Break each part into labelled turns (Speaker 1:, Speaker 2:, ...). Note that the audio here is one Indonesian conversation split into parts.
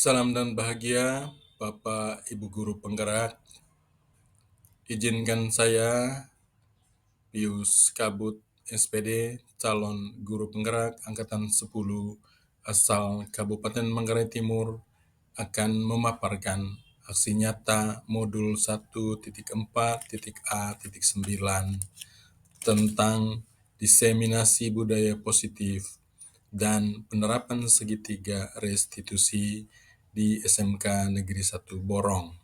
Speaker 1: Salam dan bahagia, Bapak Ibu Guru Penggerak. Izinkan saya, Pius Kabut, SPD, calon Guru Penggerak Angkatan 10 asal Kabupaten Manggarai Timur, akan memaparkan aksi nyata modul 1.4.A.9 tentang diseminasi budaya positif dan penerapan segitiga restitusi di SMK Negeri 1 Borong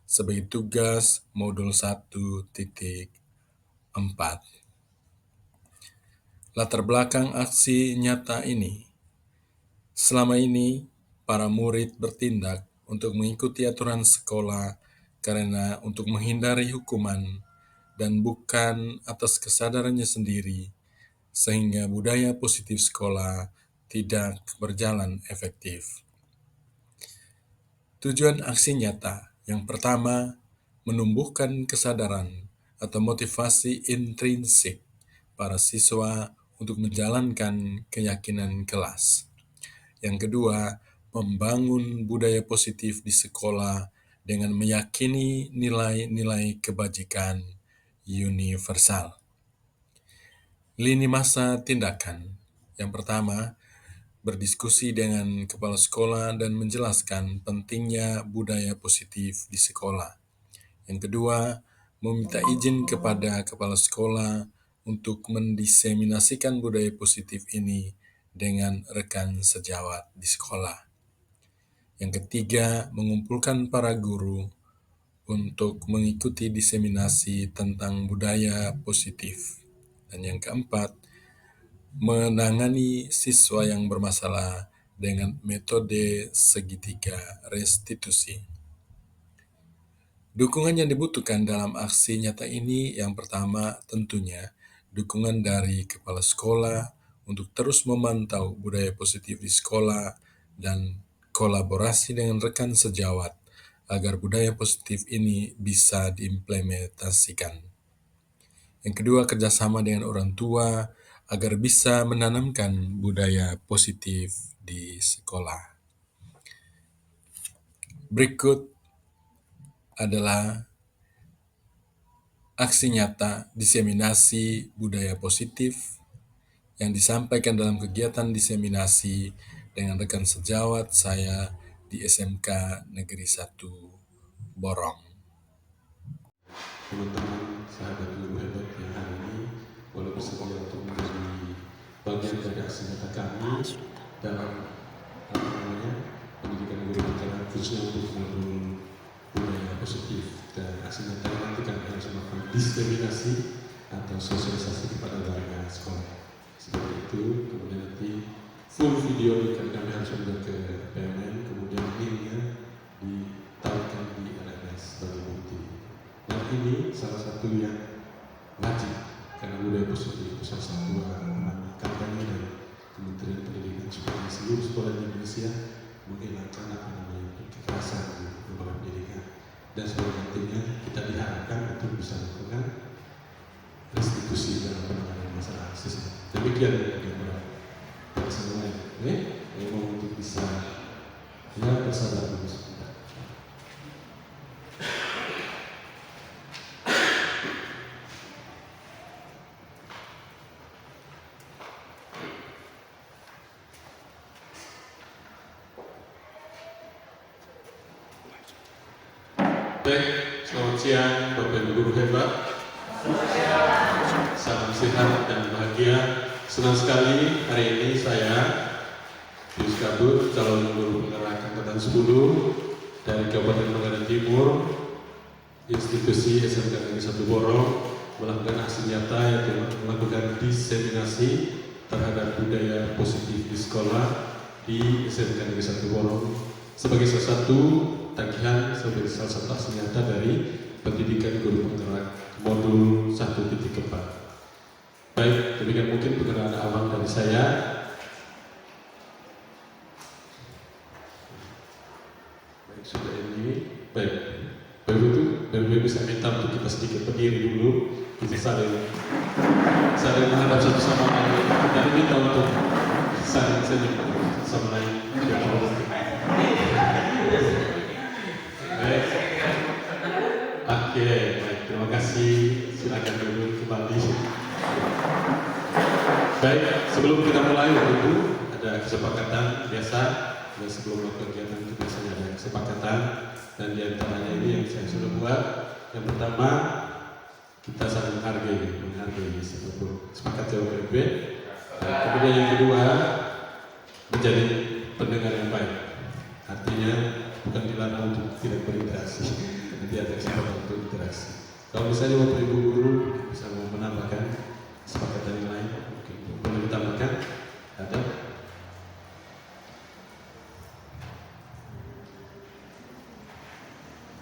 Speaker 1: sebagai tugas modul 1.4. Latar belakang aksi nyata ini. Selama ini, para murid bertindak untuk mengikuti aturan sekolah karena untuk menghindari hukuman dan bukan atas kesadarannya sendiri, sehingga budaya positif sekolah tidak berjalan efektif. Tujuan aksi nyata yang pertama, menumbuhkan kesadaran atau motivasi intrinsik para siswa untuk menjalankan keyakinan kelas. Yang kedua, membangun budaya positif di sekolah dengan meyakini nilai-nilai kebajikan universal. Lini masa tindakan. Yang pertama, berdiskusi dengan kepala sekolah dan menjelaskan pentingnya budaya positif di sekolah. Yang kedua, meminta izin kepada kepala sekolah untuk mendiseminasikan budaya positif ini dengan rekan sejawat di sekolah. Yang ketiga, mengumpulkan para guru untuk mengikuti diseminasi tentang budaya positif. Dan yang keempat, menangani siswa yang bermasalah dengan metode segitiga restitusi. Dukungan yang dibutuhkan dalam aksi nyata ini yang pertama tentunya dukungan dari kepala sekolah untuk terus memantau budaya positif di sekolah dan kolaborasi dengan rekan sejawat agar budaya positif ini bisa diimplementasikan. Yang kedua, kerjasama dengan orang tua agar bisa menanamkan budaya positif di sekolah. Berikut adalah aksi nyata diseminasi budaya positif yang disampaikan dalam kegiatan diseminasi dengan rekan sejawat saya di SMK Negeri 1 Borong.
Speaker 2: Teman-teman, sahabat guru hebat yang hari ini boleh bersedia untuk menjadi bagian dari aksi nyata kami dalam pendidikan guru penggerak khususnya untuk modul budaya positif, dan aksi nyata nanti kami harus melakukan diseminasi atau sosialisasi kepada warga sekolah. Seperti itu, kemudian nanti full video kami harus menunjuk ke PMN, kemudian linknya ditaruhkan di LMS sebagai bukti. Dan ini salah satu yang wajib, karena budaya positif itu salah satu kampanye dari Kementerian Pendidikan supaya seluruh sekolah di Indonesia menghilangkan kekerasan di lembaga pendidikan. Dan sebagai nantinya kita diharapkan untuk bisa melakukan restitusi dalam penanganan masalah siswa. Demikian yang berat semuanya. Memang untuk bisa bersabar dulu sebentar. Baik, selamat siang Bapak Ibu Guru hebat. Salam sehat dan bahagia. Senang sekali hari ini saya, Pius Kabut, calon guru penggerak Angkatan 10 dari Kabupaten Manggarai Timur, institusi SMK Negeri 1 Borong, melakukan aksi nyata yaitu melakukan diseminasi terhadap budaya positif di sekolah di SMK Negeri 1 Borong sebagai salah satu tagihan, sebagai salah satu aksi nyata dari pendidikan guru penggerak modul 1.4. Baik, demikian mungkin perkenalan awal dari saya. Baik, sudah ini. Baik, Bapak-Ibu bisa minta untuk kita sedikit berdiri dulu. Kita saling menghadap satu sama lain. Dan minta untuk saling senyum sama lain. Baik. Oke, baik. Terima kasih. Silakan dulu kembali. Baik, sebelum kita mulai, Ibu, ada kesepakatan biasa. Dan sebelum kegiatan itu biasanya ada kesepakatan. Dan diantaranya ini yang saya sudah buat. Yang pertama, kita saling menghargai siapapun. Sepakat jawab BB. Kemudian yang kedua, menjadi pendengar yang baik. Artinya bukan dilarang untuk tidak berinteraksi. Nanti ada kesempatan untuk interaksi. Kalau misalnya Bapak Ibu guru bisa mau menambahkan kesepakatan yang lain, mungkin boleh ditambahkan. Ada?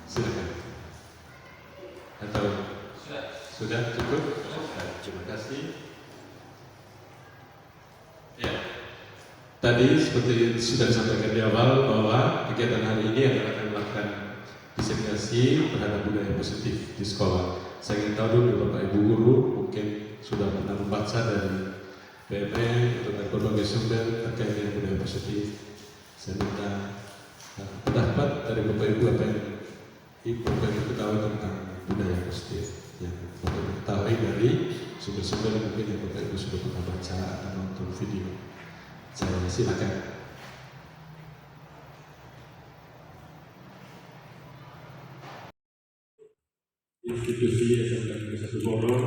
Speaker 2: Silakan. Atau sudah cukup? Terima kasih. Ya. Tadi seperti sudah disampaikan di awal bahwa kegiatan hari ini adalah akan melakukan diseminasi terhadap budaya positif di sekolah. Saya ingin tahu dulu Bapak Ibu guru mungkin sudah pernah membaca dari BMN atau dari berbagai sumber terkait dengan budaya positif. Saya minta pendapat dari Bapak Ibu apa yang Bapak Ibu ketahui tentang budaya positif yang Bapak Ibu ketahui dari sumber-sumber mungkin yang Bapak Ibu sudah pernah baca atau nonton video. Saya silakan. Institusi SMK Negeri 1 Borong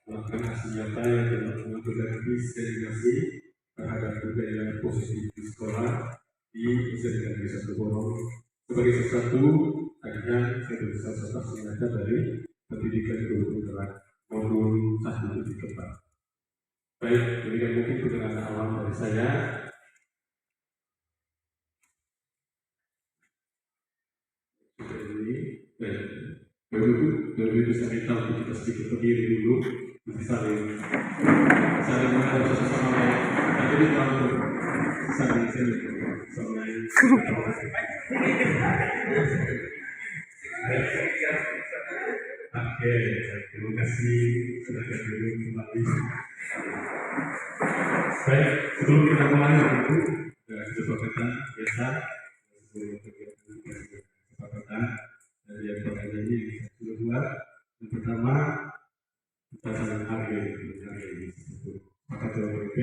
Speaker 2: melakukan aksi nyata yang dapat melakukan diskriminasi terhadap budaya positif di sekolah di SMK Negeri 1 Borong sebagai salah satu kajian salah satu aksi nyata dari pendidikan guru kelas modul 1 di tempat. Baik, demikian mungkin keterangan awal dari saya. Baru bisa kita untuk kita sedikit berdiri dulu, saling menghadap satu sama lain. Tapi di tahun saling sama lain. Oke, terima kasih sudah hadir kembali. Baik, sebelum kita mulai itu kesepakatan biasa sebelum kesepakatan dari yang pertama ini sudah buat. Yang pertama kita saling menghargai sepakat jawab BP.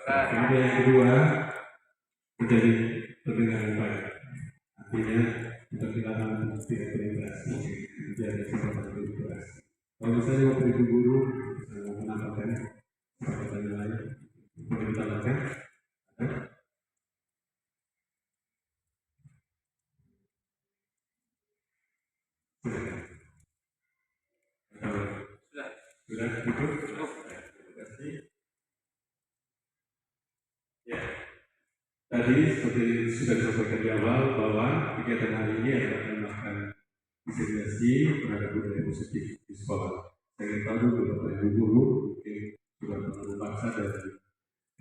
Speaker 2: Kemudian yang kedua menjadi pendengar yang baik. Artinya kita dilarang tidak berinteraksi, tidak ada kesempatan berinteraksi. Kalau misalnya waktu itu guru menambahkan kesepakatan yang lain, boleh ditambahkan? Ada? Sudah cukup? Terima kasih. Ya. Tadi seperti sudah disampaikan di awal bahwa kegiatan hari ini adalah melakukan diseminasi terhadap budaya positif di sekolah. Saya ingin tahu dulu Bapak Ibu guru mungkin sudah pernah membaca dari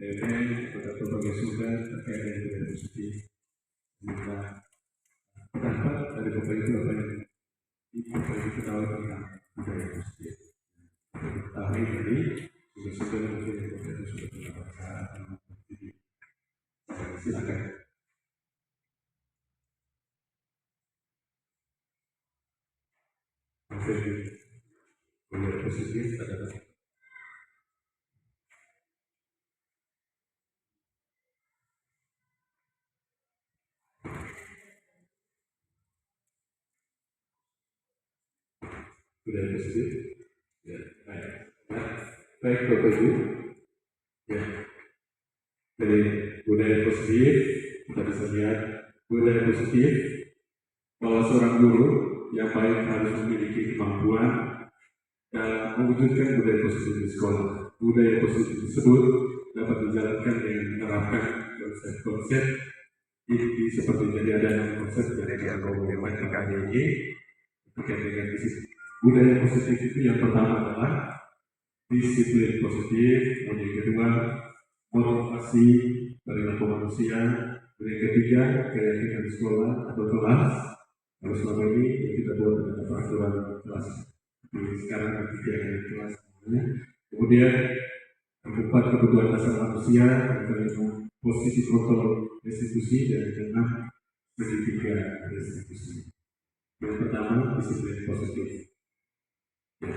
Speaker 2: BMN atau berbagai sumber terkait dengan budaya positif. Minta pendapat dari Bapak Ibu apa yang Bapak Ibu ketahui tentang budaya positif. Ketahui dari sumber-sumber mungkin yang Bapak Ibu sudah pernah baca atau video. Silakan. Budaya positif adalah budaya positif. Ya, baik Bapak Ibu. Ya, dari budaya positif kita bisa lihat budaya positif bahwa seorang guru yang baik harus memiliki kemampuan dalam mewujudkan budaya positif di sekolah. Budaya positif tersebut dapat dijalankan dengan menerapkan konsep-konsep inti seperti jadi ada konsep dari KBG terkait dengan disiplin. Budaya positif itu yang pertama adalah disiplin positif, yang kedua motivasi perilaku manusia, yang ketiga keyakinan sekolah atau kelas. Kalau selama ini yang kita buat adalah peraturan kelas. Sekarang keyakinan kelas. Kemudian keempat kebutuhan dasar manusia, posisi kontrol institusi, dan keenam segitiga restitusi. Yang pertama, disiplin positif. Ya,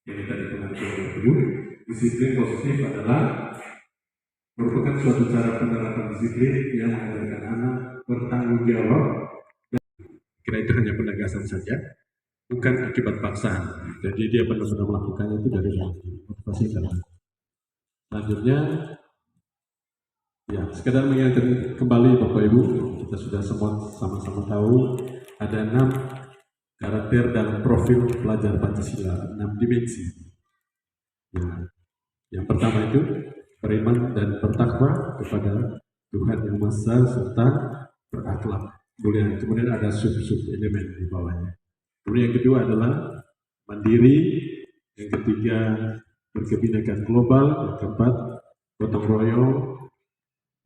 Speaker 2: ini tadi pengajuan dulu. Disiplin positif adalah merupakan suatu cara penerapan disiplin yang mengajarkan anak bertanggung jawab. Kira itu hanya penegasan saja, bukan akibat paksaan. Jadi dia benar-benar melakukannya itu dari motivasi dalam. Selanjutnya, ya sekedar mengingatkan kembali Bapak Ibu, kita sudah semua sama-sama tahu ada 6 karakter dalam profil pelajar Pancasila, 6 dimensi. Ya, yang pertama itu beriman dan bertakwa kepada Tuhan Yang Maha Esa serta berakhlak mulia. Kemudian ada sub-sub elemen di bawahnya. Kemudian yang kedua adalah mandiri, yang ketiga berkebinekaan global, yang keempat gotong royong,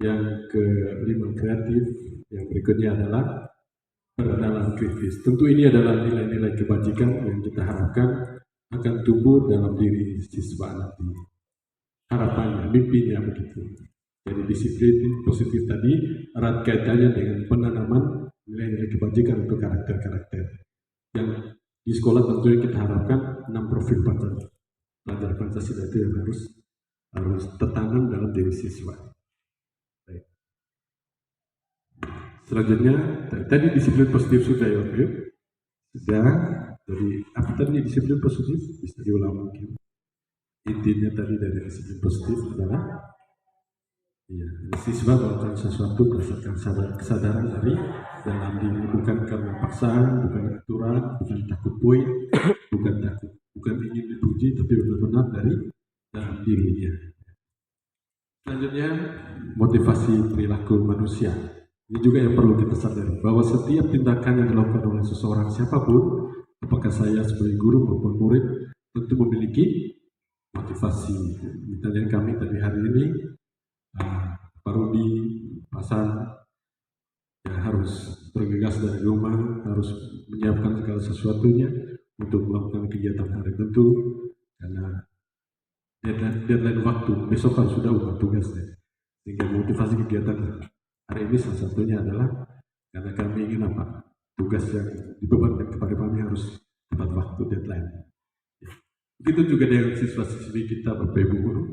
Speaker 2: yang kelima kreatif, yang berikutnya adalah bernalar kritis. Tentu ini adalah nilai-nilai kebajikan yang kita harapkan akan tumbuh dalam diri siswa nanti. Harapannya, mimpinya begitu. Jadi disiplin positif tadi erat kaitannya dengan penanaman nilai-nilai kebajikan untuk karakter-karakter. Yang di sekolah tentunya kita harapkan 6 profil pelajar Pancasila itu yang harus tertanam dalam diri siswa. Baik. Selanjutnya, tadi disiplin positif sudah ya, sudah. Jadi apa tadi disiplin positif? Bisa diulang mungkin. Intinya tadi dari disiplin positif adalah ya, siswa melakukan sesuatu berdasarkan kesadaran dari dalam diri, bukan karena paksaan, bukan aturan, bukan takut poin, bukan ingin dipuji, tapi benar-benar dari dalam dirinya. Selanjutnya, motivasi perilaku manusia. Ini juga yang perlu kita sadari, bahwa setiap tindakan yang dilakukan oleh seseorang siapapun, apakah saya sebagai guru maupun murid, tentu memiliki motivasi. Misalnya kami tadi hari ini, baru di pasar, ya harus bergegas dari rumah, harus menyiapkan segala sesuatunya untuk melakukan kegiatan hari tentu, karena deadline waktu, besok harus sudah ubah tugasnya. Sehingga motivasi kegiatan hari ini salah satunya adalah karena kami ingin apa? Tugas yang dibebankan kepada kami harus tepat waktu deadline. Ya. Begitu juga dengan siswa-siswi kita, Bapak Ibu Guru,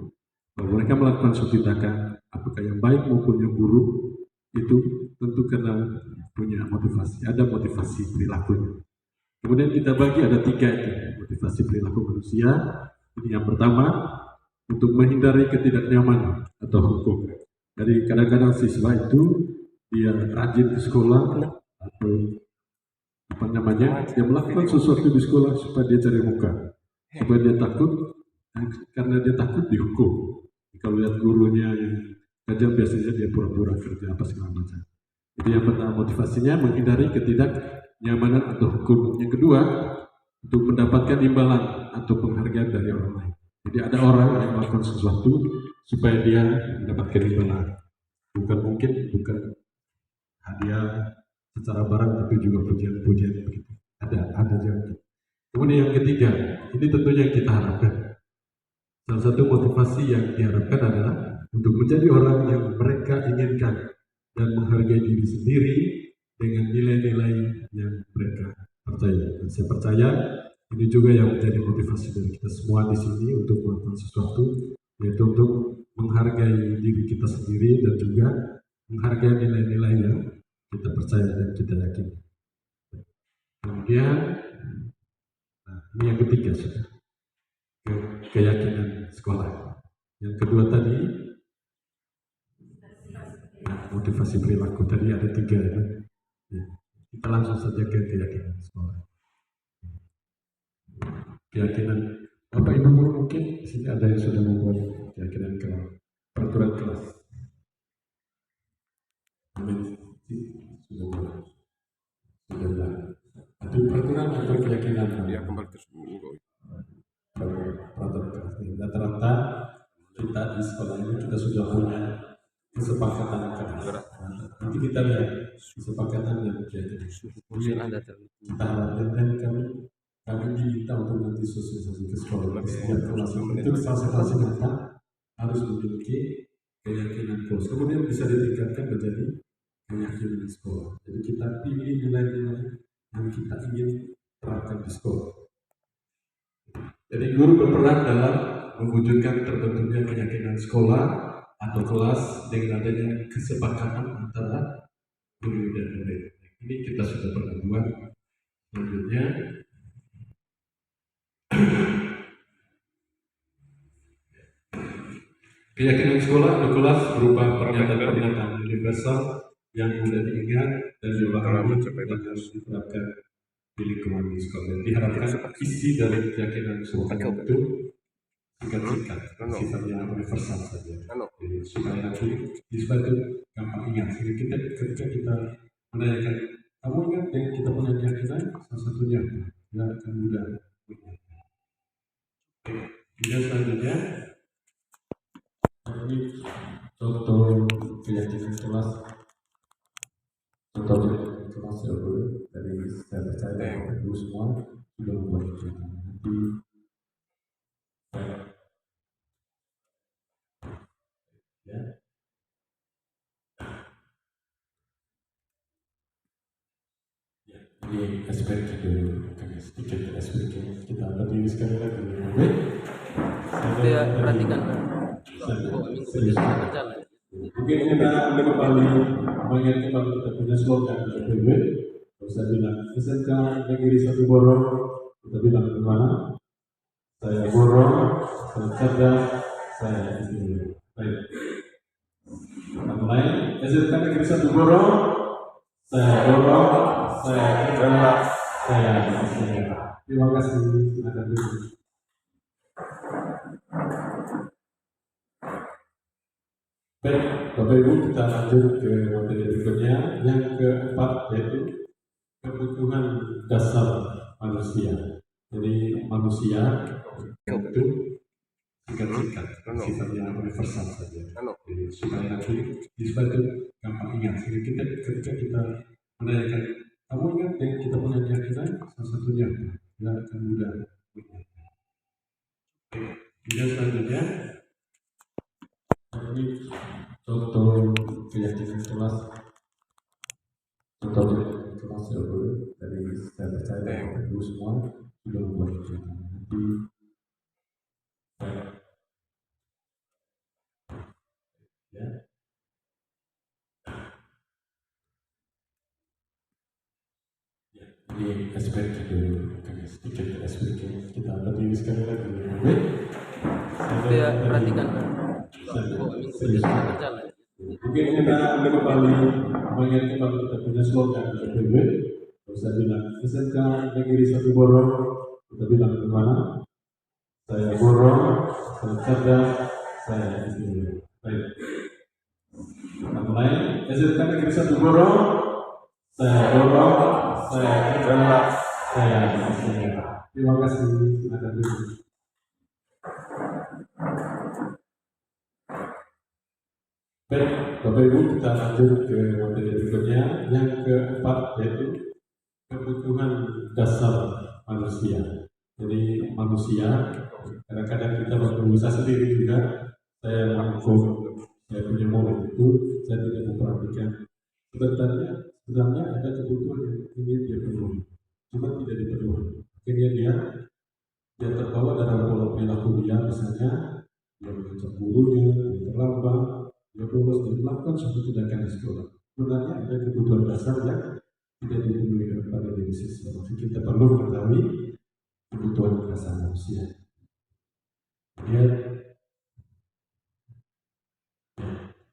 Speaker 2: bahwa mereka melakukan suatu tindakan, apakah yang baik maupun yang buruk, itu tentu karena punya motivasi, ada motivasi perilakunya. Kemudian kita bagi ada 3 itu, motivasi perilaku manusia. Ini yang pertama, untuk menghindari ketidaknyamanan atau hukum. Jadi kadang-kadang siswa itu dia rajin ke sekolah atau apa namanya, dia melakukan sesuatu di sekolah supaya dia cari muka, supaya dia takut, karena dia takut dihukum. Kalau lihat gurunya yang kajang biasanya dia pura-pura kerja apa segala macam. Jadi yang pertama motivasinya menghindari ketidaknyamanan atau hukum. Yang kedua, untuk mendapatkan imbalan atau penghargaan dari orang lain. Jadi ada orang yang melakukan sesuatu supaya dia mendapatkan imbalan. Bukan hadiah secara barang, tapi juga pujian-pujian begitu. Ada juga. Kemudian yang ketiga, ini tentunya yang kita harapkan. Salah satu motivasi yang diharapkan adalah untuk menjadi orang yang mereka inginkan dan menghargai diri sendiri dengan nilai-nilai yang mereka percaya. Dan saya percaya ini juga yang menjadi motivasi dari kita semua di sini untuk melakukan sesuatu, yaitu untuk menghargai diri kita sendiri dan juga menghargai nilai-nilai yang kita percaya dan kita yakini. Kemudian, ini yang ketiga sudah, keyakinan sekolah. Yang kedua tadi, motivasi perilaku tadi ada 3 ya. Kita langsung saja ke keyakinan sekolah. Keyakinan Bapak Ibu Guru mungkin di sini ada yang sudah membuat keyakinan kelas, peraturan kelas. Sudah. Itu peraturan atau keyakinan dia kembali ke peraturan kelas. Rata-rata kita di sekolah ini kita sudah punya kesepakatan kelas. Nanti kita lihat kesepakatan yang terjadi. Kita harapkan dan kami diminta untuk nanti sosialisasi ke sekolah. Setiap kelas itu masing-masing harus memiliki keyakinan kelas. Kemudian bisa ditingkatkan menjadi keyakinan di sekolah. Jadi kita pilih nilai-nilai yang kita ingin terapkan di sekolah. Jadi guru berperan dalam mewujudkan terbentuknya keyakinan sekolah atau kelas dengan adanya kesepakatan antara guru dan murid. Ini kita sudah pernah buat. Selanjutnya, keyakinan sekolah atau kelas berupa pernyataan-pernyataan universal yang mudah diingat dan dipahami dan harus diterapkan di lingkungan di sekolah. Diharapkan isi dari keyakinan sekolah itu singkat-singkat, sifatnya universal saja. Jadi, supaya nanti siswa itu gampang ingat. Sehingga kita ketika kita menanyakan, kamu ingat yang kita punya keyakinan? Salah satunya apa? Ya akan mudah ingat. Kemudian selanjutnya, ini contoh keyakinan kelas. Contoh keyakinan kelas ya boleh. Dari saya percaya bahwa semua sudah membuat keyakinan. Nanti ya. Ini SPK dulu, sedikit SPK kita berdiri sekali lagi.
Speaker 3: Saya perhatikan
Speaker 2: Mungkin kita kembali mengingat kembali kita punya slogan PB. Saya bilang SMK Negeri 1 Borong, kita bilang di mana? Saya Borong, saya cerdas, saya istimewa. Baik. Kita mulai. SMK Negeri 1 Borong, saya Borong, saya cerdas, saya istimewa. Terima kasih. Silakan dulu. Baik, Bapak Ibu, kita lanjut ke materi berikutnya. Yang keempat yaitu kebutuhan dasar manusia. Jadi manusia itu singkat-singkat, sifatnya universal saja. Jadi supaya nanti siswa itu gampang ingat. Sehingga kita ketika kita menanyakan, kamu ingat yang kita punya keyakinan? Salah satunya apa? Ya akan mudah ingat. Kemudian selanjutnya, ini contoh keyakinan kelas. Contoh keyakinan kelas ya boleh. Dari saya percaya bahwa semua sudah membuat keyakinan. Nanti ya. Ini SPK dulu, sedikit SPK kita berdiri sekali lagi.
Speaker 3: Saya perhatikan
Speaker 2: Mungkin kita kembali mengingat kembali kita punya slogan PB. Saya bilang SMK Negeri 1 Borong, kita bilang di mana? Saya Borong, saya cerdas, saya istimewa. Baik. Kita mulai. SMK Negeri 1 Borong, saya Borong, saya cerdas, saya istimewa. Terima kasih. Silakan dulu. Baik, Bapak Ibu, kita lanjut ke materi berikutnya. Yang keempat yaitu kebutuhan dasar manusia. Jadi manusia, kadang-kadang kita berusaha sendiri juga. Saya langsung, saya punya murid itu, saya tidak memperhatikan. Sebenarnya ada kebutuhan yang ingin dia penuhi, cuma tidak dipenuhi. Akhirnya dia terbawa dalam pola perilaku dia, misalnya dia mengancam gurunya, dia terlambat, dia bolos, dia melakukan suatu tindakan di sekolah. Sebenarnya ada kebutuhan dasar yang tidak dipenuhi pada diri siswa. Maka kita perlu mengetahui kebutuhan dasar manusia. Kemudian,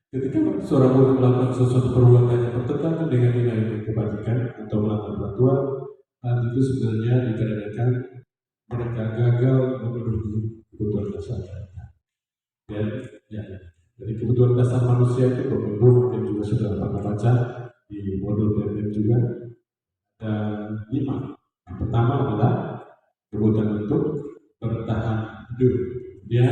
Speaker 2: ketika seorang murid melakukan sesuatu perbuatan yang bertentangan dengan nilai kebajikan atau melanggar peraturan, hal itu sebenarnya dikarenakan mereka gagal memenuhi kebutuhan dasar. Jadi kebutuhan dasar manusia itu Bapak Ibu mungkin juga sudah pernah baca di modul BMM juga ada 5. Yang pertama adalah kebutuhan untuk bertahan hidup. Dia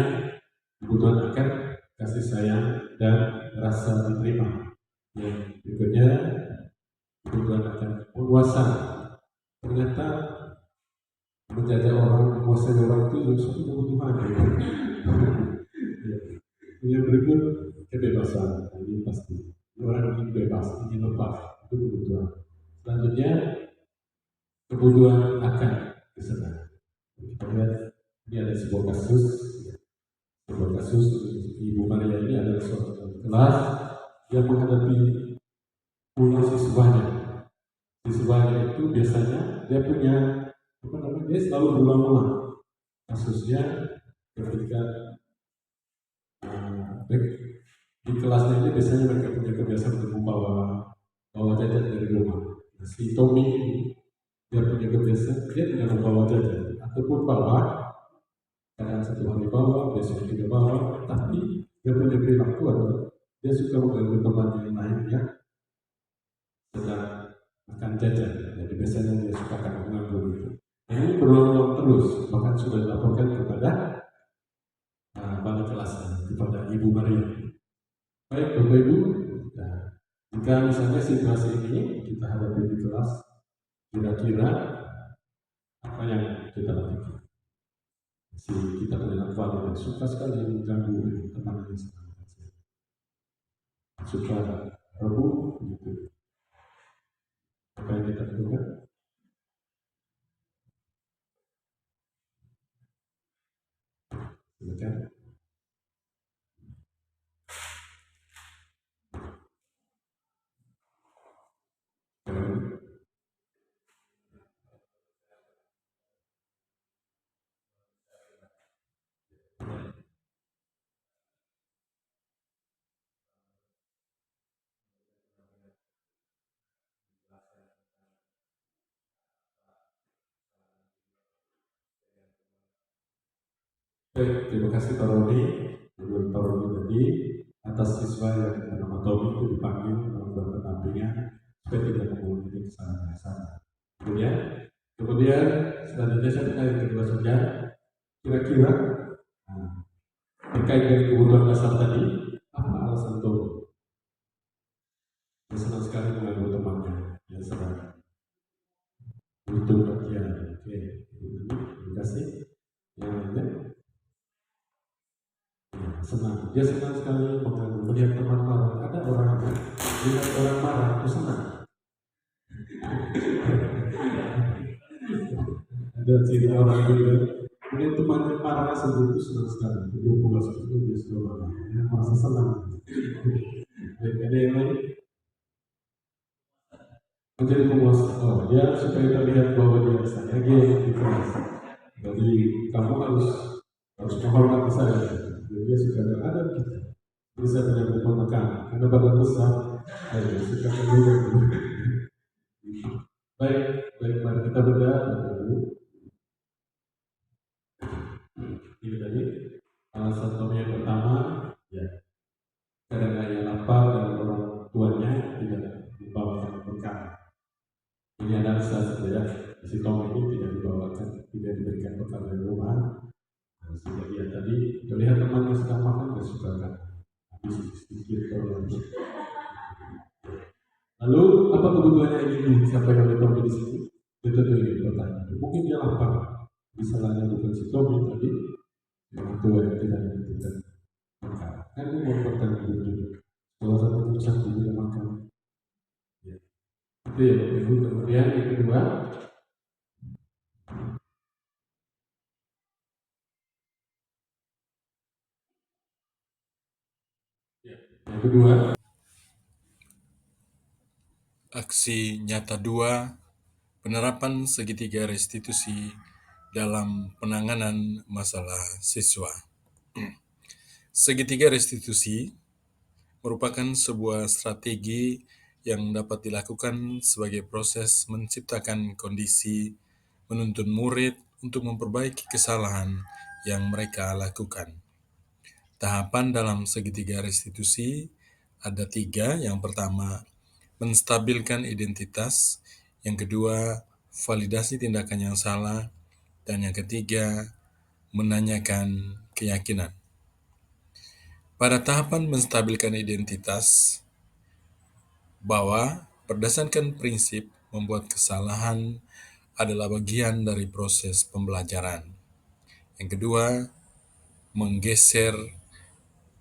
Speaker 2: kebutuhan akan kasih sayang dan rasa diterima. Yang berikutnya kebutuhan akan penguasaan. Ternyata menjajah orang, menguasai orang itu juga suatu kebutuhan. Yang berikut kebebasan. Ini pasti orang ingin bebas, ingin lepas, itu kebutuhan. Selanjutnya kebutuhan akan kesenangan. Kita lihat ini ada sebuah kasus Ibu Maria ini adalah seorang kelas yang menghadapi puluhan siswanya. Siswanya itu biasanya dia punya dia selalu berulang-ulang kasusnya ketika di kelasnya ini biasanya mereka punya kebiasaan untuk bawa jajan dari rumah. Nah, si Tommy ini dia punya kebiasaan dia tidak membawa jajan ataupun bawa kadang satu hari bawa, besok tidak bawa, tapi dia punya perilaku adalah dia suka mengganggu teman yang lain ya sedang makan jajan. Jadi biasanya dia suka akan mengganggu itu. Ini berulang-ulang terus, bahkan sudah dilaporkan kepada balai kelas kepada Ibu Maria. Baik Bapak Ibu, nah, jika misalnya situasi ini kita hadapi di kelas, kira-kira apa yang kita lakukan? Kita punya anak yang suka sekali mengganggu teman yang suka rebut gitu. Apa yang kita lakukan? Silakan. Baik, terima kasih Pak Roni. Menurut Pak Roni tadi atas siswa yang bernama Tommy itu dipanggil melakukan pendampingan supaya tidak mengulangi kesalahan yang sama. Kemudian selanjutnya saya bertanya kedua saja, kira-kira terkait dengan kebutuhan dasar tadi, apa alasan Tommy? Dia senang sekali mengganggu temannya yang sedang butuh bagian. Oke, terima kasih. Yang lainnya? Senang. Dia senang sekali melihat teman marah. Ada orang melihat orang marah itu senang. Ada cerita orang juga melihat temannya marah sebelum itu senang sekali. Dia pulas itu dia sudah marah. Dia merasa senang. Ada yang lain? Menjadi pemuas. Oh, dia supaya terlihat bahwa dia saya di kelas. Jadi kamu harus menghormati saya. Dia suka ada kita. Bisa dengan makan karena badan besar. Suka dulu. Baik, mari kita berdoa. Ini tadi alasan yang pertama, ya karena ia lapar dan orang tuanya tidak dibawakan bekal. Ini adalah salah satu ya, si Tom ini tidak dibawakan, tidak diberikan bekal dari rumah. Sehingga dia tadi melihat teman yang sedang makan dan suka kan habis sedikit kalau habis. Lalu apa kebutuhannya ini disampaikan oleh Tommy di sini? Dia tentu ingin bertanya. Mungkin dia lapar. Misalnya bukan si Tommy tadi, orang tua yang tidak membutuhkan makan. Kan dia mau bertanya dulu. Salah satu urusan dia makan. Ya. Itu ya Bapak Ibu. Kemudian yang kedua,
Speaker 1: Aksi nyata 2, penerapan segitiga restitusi dalam penanganan masalah siswa. Segitiga restitusi merupakan sebuah strategi yang dapat dilakukan sebagai proses menciptakan kondisi menuntun murid untuk memperbaiki kesalahan yang mereka lakukan. Tahapan dalam segitiga restitusi ada 3. Yang pertama, menstabilkan identitas. Yang kedua, validasi tindakan yang salah. Dan yang ketiga, menanyakan keyakinan. Pada tahapan menstabilkan identitas, bahwa berdasarkan prinsip membuat kesalahan adalah bagian dari proses pembelajaran. Yang kedua, menggeser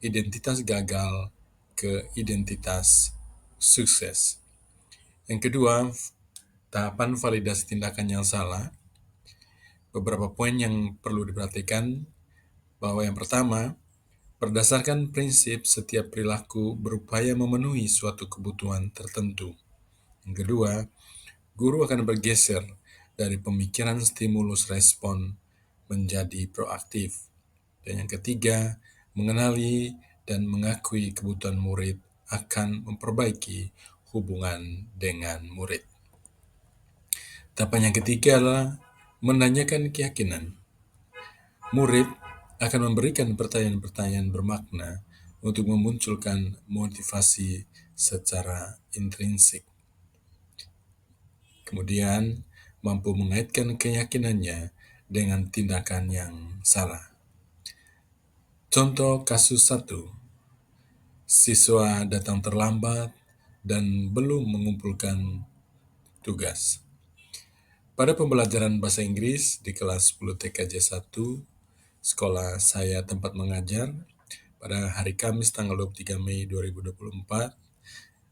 Speaker 1: identitas gagal ke identitas sukses. Yang kedua, tahapan validasi tindakan yang salah. Beberapa poin yang perlu diperhatikan bahwa yang pertama, berdasarkan prinsip setiap perilaku berupaya memenuhi suatu kebutuhan tertentu. Yang kedua, guru akan bergeser dari pemikiran stimulus respon menjadi proaktif. Dan yang ketiga, mengenali dan mengakui kebutuhan murid akan memperbaiki hubungan dengan murid. Tahapan yang ketiga adalah menanyakan keyakinan. Murid akan memberikan pertanyaan-pertanyaan bermakna untuk memunculkan motivasi secara intrinsik. Kemudian, mampu mengaitkan keyakinannya dengan tindakan yang salah. Contoh kasus 1, siswa datang terlambat dan belum mengumpulkan tugas. Pada pembelajaran bahasa Inggris di kelas 10 TKJ 1, sekolah saya tempat mengajar, pada hari Kamis tanggal 23 Mei 2024,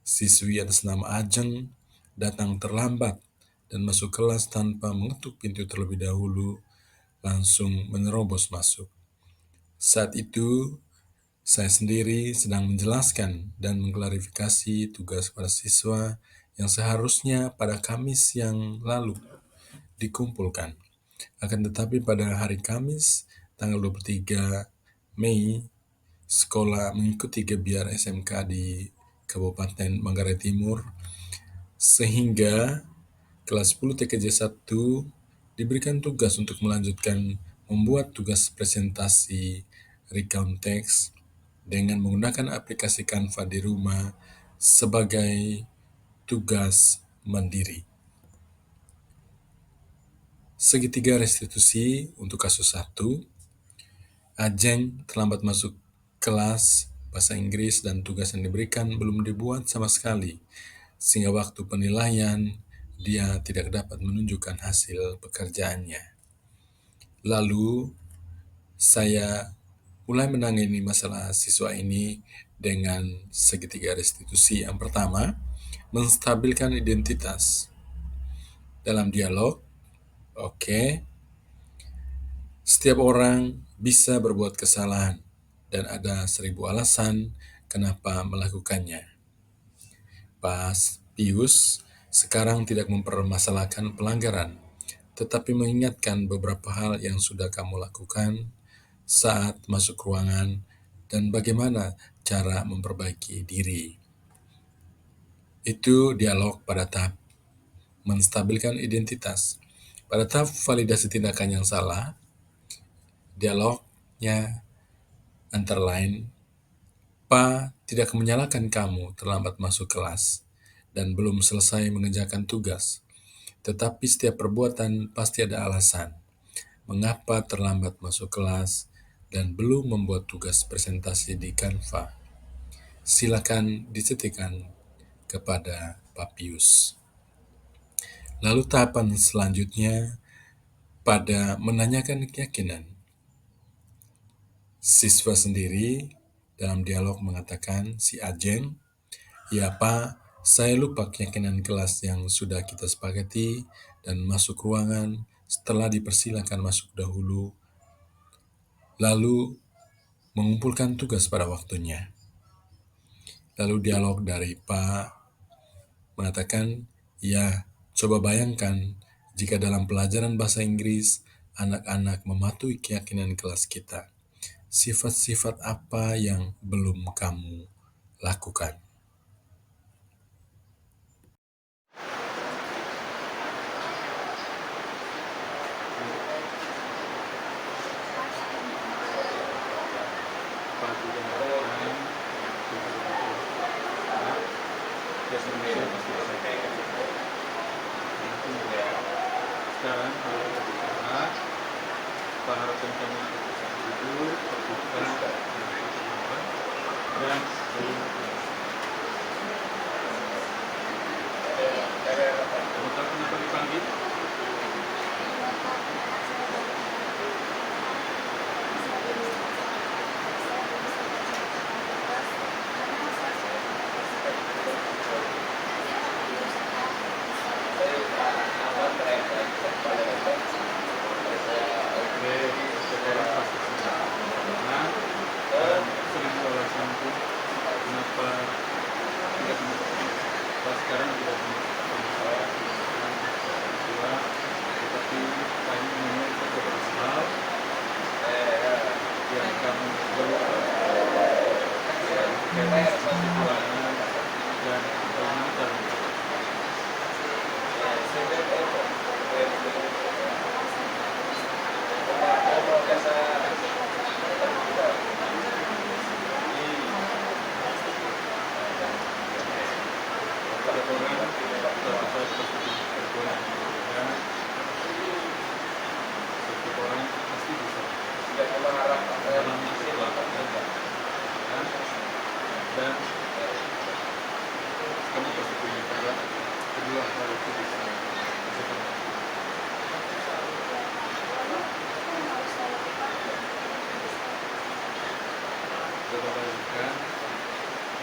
Speaker 1: siswi atas nama Ajeng datang terlambat dan masuk kelas tanpa mengetuk pintu terlebih dahulu, langsung menerobos masuk. Saat itu, saya sendiri sedang menjelaskan dan mengklarifikasi tugas para siswa yang seharusnya pada Kamis yang lalu dikumpulkan. Akan tetapi pada hari Kamis, tanggal 23 Mei, sekolah mengikuti gebiar SMK di Kabupaten Manggarai Timur, sehingga kelas 10 TKJ 1 diberikan tugas untuk melanjutkan membuat tugas presentasi recount text dengan menggunakan aplikasi Canva di rumah sebagai tugas mandiri. Segitiga restitusi untuk kasus 1, Ajeng terlambat masuk kelas bahasa Inggris dan tugas yang diberikan belum dibuat sama sekali, sehingga waktu penilaian dia tidak dapat menunjukkan hasil pekerjaannya. Lalu, saya mulai menangani masalah siswa ini dengan segitiga restitusi. Yang pertama, menstabilkan identitas. Dalam dialog, setiap orang bisa berbuat kesalahan dan ada 1000 alasan kenapa melakukannya. Pak Pius sekarang tidak mempermasalahkan pelanggaran, tetapi mengingatkan beberapa hal yang sudah kamu lakukan saat masuk ruangan dan bagaimana cara memperbaiki diri. Itu dialog pada tahap menstabilkan identitas. Pada tahap validasi tindakan yang salah, dialognya antara lain, Pa tidak menyalahkan kamu terlambat masuk kelas dan belum selesai mengerjakan tugas. Tetapi setiap perbuatan pasti ada alasan. Mengapa terlambat masuk kelas dan belum membuat tugas presentasi di Canva? Silakan dicetikkan kepada Pak Pius. Lalu tahapan selanjutnya pada menanyakan keyakinan. Siswa sendiri dalam dialog mengatakan, si Ajeng, ya Pak, saya lupa keyakinan kelas yang sudah kita sepakati dan masuk ruangan setelah dipersilakan masuk dahulu, lalu mengumpulkan tugas pada waktunya. Lalu dialog dari Pak mengatakan, ya, coba bayangkan jika dalam pelajaran bahasa Inggris, anak-anak mematuhi keyakinan kelas kita. Sifat-sifat apa yang belum kamu lakukan?
Speaker 2: Sekarang kalau kita Pak harapan kami dulu terbuka dan kamu tahu kenapa dipanggil?
Speaker 3: dan bagaimana caranya. Setiap orang terdapat positif kekuatan dan setiap orang pasti bisa mengalami sesuatu dan kamu pasti punya cara kedua hal itu bisa terjadi. Coba bayangkan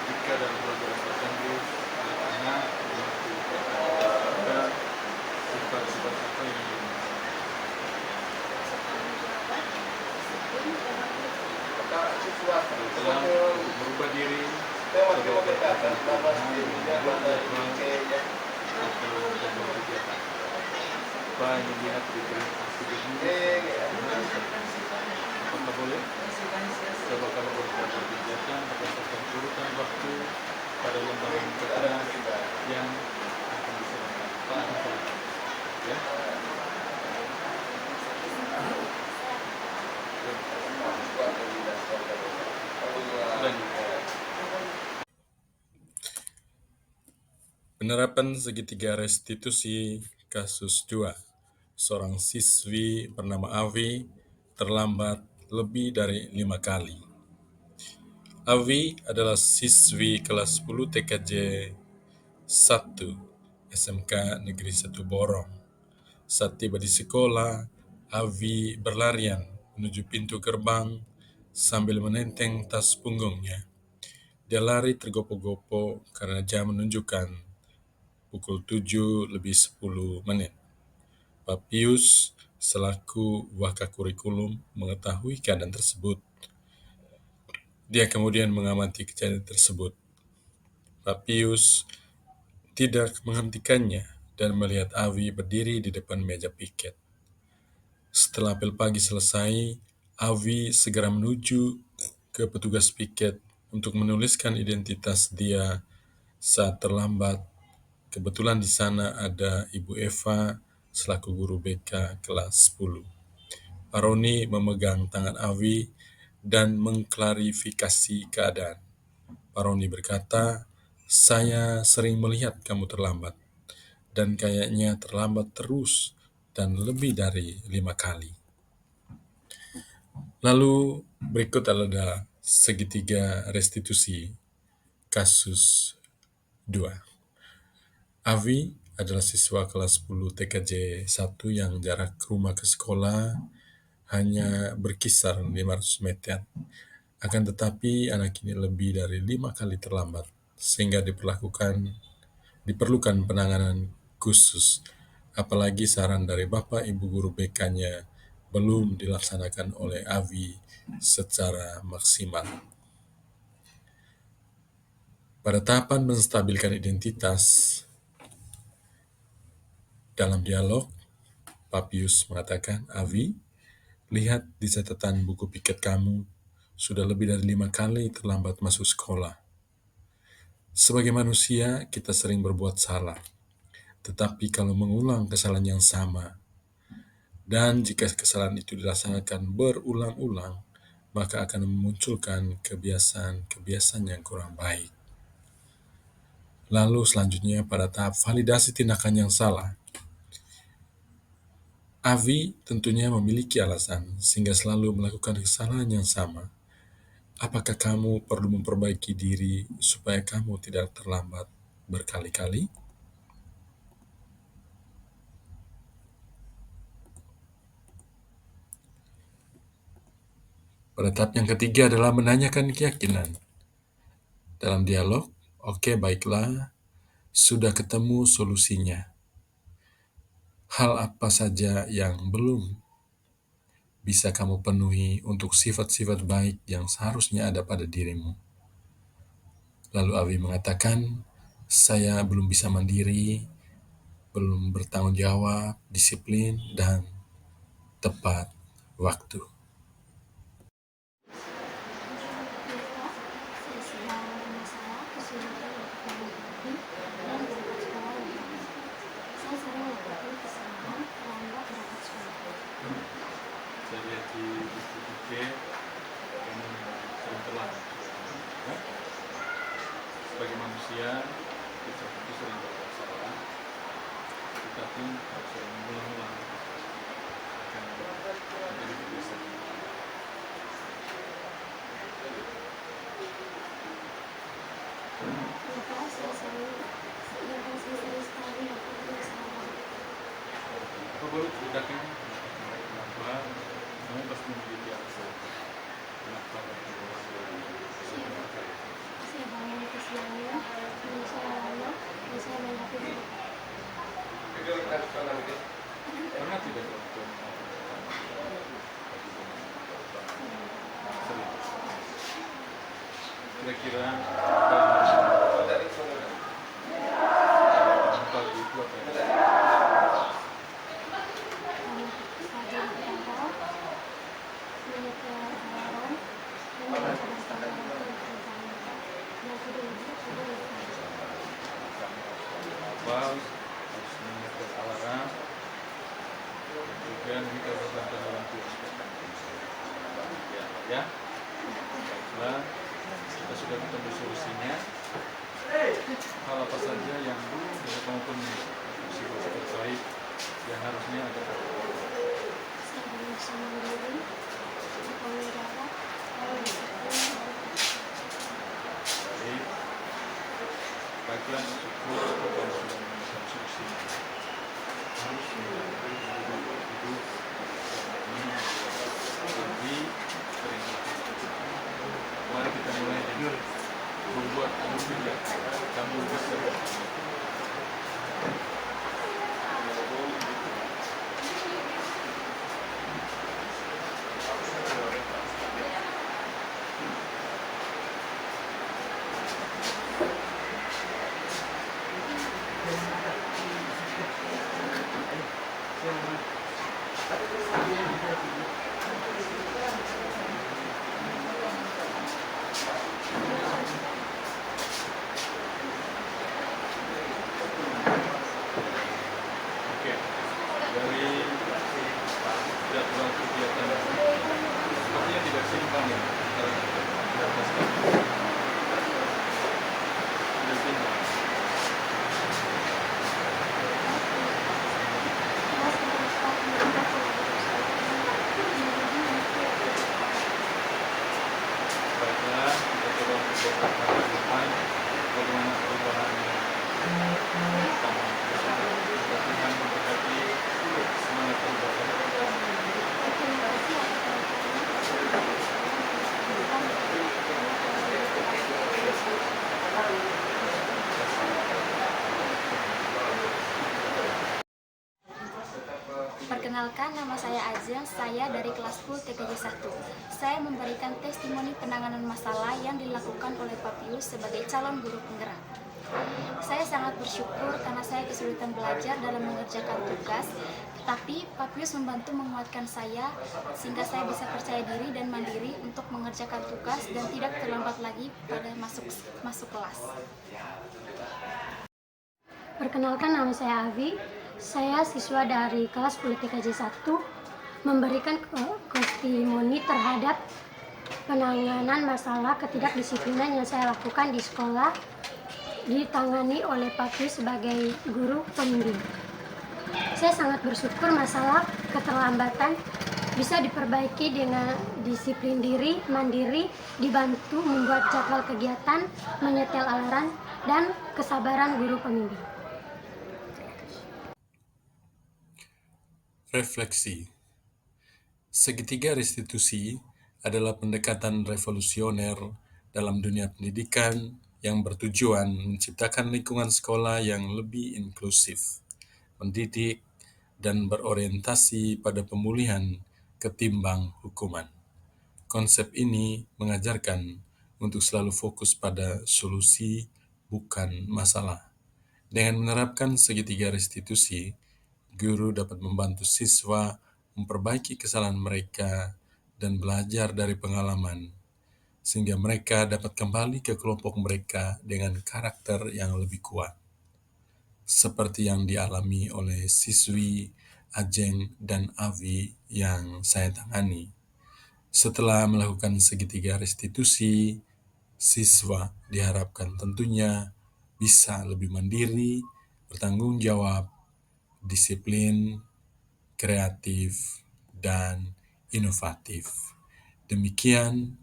Speaker 3: jika dalam pelajaran bahasa Inggris anak-anak memiliki ada sifat-sifat apa yang dimiliki. Setelah untuk merubah diri sebagai berkata atau kegiatan apa yang dilihat di apakah boleh? Coba kamu berkata kegiatan berdasarkan urutan waktu pada lembaran pertama yang akan diserahkan. Apa akan diserahkan? Ya.
Speaker 1: Penerapan segitiga restitusi kasus 2. Seorang siswi bernama Avi terlambat lebih dari 5 kali. Avi adalah siswi kelas 10 TKJ 1 SMK Negeri 1 Borong. Saat tiba di sekolah, Avi berlarian menuju pintu gerbang sambil menenteng tas punggungnya. Dia lari tergopoh-gopoh karena jam menunjukkan pukul 7:10. Pak Pius selaku wakakurikulum mengetahui keadaan tersebut. Dia kemudian mengamati kejadian tersebut. Pak Pius tidak menghentikannya dan melihat Avi berdiri di depan meja piket. Setelah apel pagi selesai, Avi segera menuju ke petugas piket untuk menuliskan identitas dia saat terlambat. Kebetulan di sana ada Ibu Eva selaku guru BK kelas 10. Pak Roni memegang tangan Avi dan mengklarifikasi keadaan. Pak Roni berkata, "Saya sering melihat kamu terlambat, dan kayaknya terlambat terus dan lebih dari 5 kali." Lalu berikut adalah segitiga restitusi kasus 2. Avi adalah siswa kelas 10 TKJ 1 yang jarak rumah ke sekolah hanya berkisar 500 meter. Akan tetapi anak ini lebih dari 5 kali terlambat, sehingga diperlukan penanganan khusus. Apalagi saran dari Bapak Ibu guru BK-nya belum dilaksanakan oleh Avi secara maksimal. Pada tahapan menstabilkan identitas, dalam dialog, Pak Pius mengatakan, "Avi, lihat di catatan buku piket kamu, sudah lebih dari 5 kali terlambat masuk sekolah. Sebagai manusia, kita sering berbuat salah. Tetapi kalau mengulang kesalahan yang sama, dan jika kesalahan itu dilaksanakan berulang-ulang, maka akan memunculkan kebiasaan-kebiasaan yang kurang baik." Lalu selanjutnya pada tahap validasi tindakan yang salah, Avi tentunya memiliki alasan sehingga selalu melakukan kesalahan yang sama. Apakah kamu perlu memperbaiki diri supaya kamu tidak terlambat berkali-kali? Pada tahap yang ketiga adalah menanyakan keyakinan. Dalam dialog, "Oke, baiklah, sudah ketemu solusinya. Hal apa saja yang belum bisa kamu penuhi untuk sifat-sifat baik yang seharusnya ada pada dirimu?" Lalu Avi mengatakan, "Saya belum bisa mandiri, belum bertanggung jawab, disiplin, dan tepat waktu."
Speaker 3: kesalahan. Ya? Sebagai manusia, kita tentu sering berbuat salah, tetapi kalau sering mengulang-ulang akan menjadi kebiasaan. Apa boleh ceritakan kenapa kamu pasti memiliki alasan kenapa kamu
Speaker 4: Saya bangun kesiangan, dan saya lama, dan saya main HP dulu.
Speaker 3: pernah tidak orang tua sering? Kira-kira pagi itu apa yang
Speaker 4: Saja di kantor, menyetel alarm, dan membaca baca yang kedua itu
Speaker 3: hafal, harus menyetel alarm, dan juga minta bantuan orang tua. Ya, baiklah, kita sudah ketemu solusinya. Hal apa saja yang bisa kamu penuhi sifat baik yang harusnya ada.
Speaker 4: saya berusaha mandiri, berpengalaman, kalau disiplin,
Speaker 3: Baik, baiklah, syukur kamu sudah menemukan solusinya. Harus menjalani hidup ini lebih sering. Mari kita mulai dengan membuat kamu tidak kamu bisa. Oke, dari jadwal kegiatan sepertinya tidak seimbang ya antara di atas kami. Tidak seimbang. Baiklah, kita coba untuk beberapa hari ke depan bagaimana perubahan yang pertama. Tuhan memberkati semangat perubahan.
Speaker 4: Perkenalkan, nama saya Azia, saya dari kelas 10 TKJ 1. Saya memberikan testimoni penanganan masalah yang dilakukan oleh Pak Pius sebagai calon guru penggerak. Saya sangat bersyukur karena saya kesulitan belajar dalam mengerjakan tugas, tetapi Pak Pius membantu menguatkan saya sehingga saya bisa percaya diri dan mandiri untuk mengerjakan tugas dan tidak terlambat lagi pada masuk kelas.
Speaker 5: Perkenalkan, nama saya Avi. Saya siswa dari kelas 10 TKJ 1 memberikan testimoni terhadap penanganan masalah ketidakdisiplinan yang saya lakukan di sekolah ditangani oleh Pak Pius sebagai guru pembimbing. Saya sangat bersyukur masalah keterlambatan bisa diperbaiki dengan disiplin diri, mandiri, dibantu membuat jadwal kegiatan, menyetel alarm, dan kesabaran guru pembimbing.
Speaker 1: Refleksi. Segitiga restitusi adalah pendekatan revolusioner dalam dunia pendidikan yang bertujuan menciptakan lingkungan sekolah yang lebih inklusif, mendidik, dan berorientasi pada pemulihan ketimbang hukuman. Konsep ini mengajarkan untuk selalu fokus pada solusi, bukan masalah. Dengan menerapkan segitiga restitusi, guru dapat membantu siswa memperbaiki kesalahan mereka dan belajar dari pengalaman, sehingga mereka dapat kembali ke kelompok mereka dengan karakter yang lebih kuat. Seperti yang dialami oleh siswi Ajeng dan Avi yang saya tangani. Setelah melakukan segitiga restitusi, siswa diharapkan tentunya bisa lebih mandiri, bertanggung jawab, disiplin, kreatif, dan inovatif. Demikian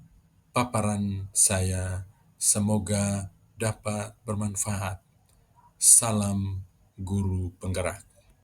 Speaker 1: paparan saya, semoga dapat bermanfaat. Salam guru penggerak.